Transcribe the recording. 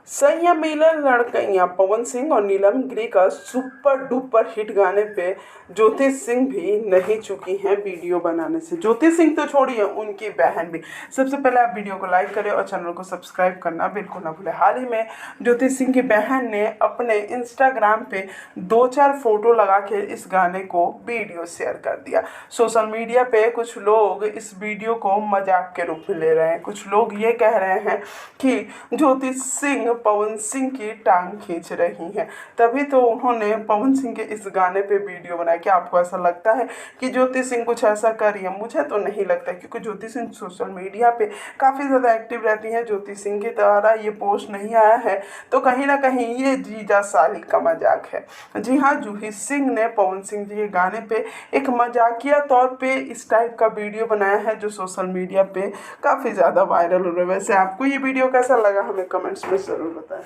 सैया मिलन लड़कइयां पवन सिंह और नीलम गिरी का सुपर डुपर हिट गाने पे ज्योति सिंह भी नहीं चुकी हैं वीडियो बनाने से। ज्योति सिंह तो छोड़िए, उनकी बहन भी। सबसे पहले आप वीडियो को लाइक करें और चैनल को सब्सक्राइब करना बिल्कुल ना भूलें। हाल ही में ज्योति सिंह की बहन ने अपने इंस्टाग्राम पे 2-4 फोटो लगा के इस गाने को वीडियो शेयर कर दिया। सोशल मीडिया पे कुछ लोग इस वीडियो को मजाक के रूप में ले रहे हैं। कुछ लोग ये कह रहे हैं कि ज्योति सिंह पवन सिंह की टांग खींच रही हैं, तभी तो उन्होंने पवन सिंह के इस गाने पे वीडियो बनाया। क्या आपको ऐसा लगता है कि ज्योति सिंह कुछ ऐसा कर रही है? मुझे तो नहीं लगता, क्योंकि ज्योति सिंह सोशल मीडिया पे काफ़ी ज़्यादा एक्टिव रहती हैं। ज्योति सिंह के द्वारा ये पोस्ट नहीं आया है तो कहीं ना कहीं ये जीजा साली का मजाक है। जी हाँ, जूही सिंह ने पवन सिंह जी के गाने पे एक मजाकिया तौर पे इस टाइप का वीडियो बनाया है जो सोशल मीडिया पे काफ़ी ज़्यादा वायरल हो रहा है। वैसे आपको ये वीडियो कैसा लगा हमें कमेंट्स में ज़रूर बताएं।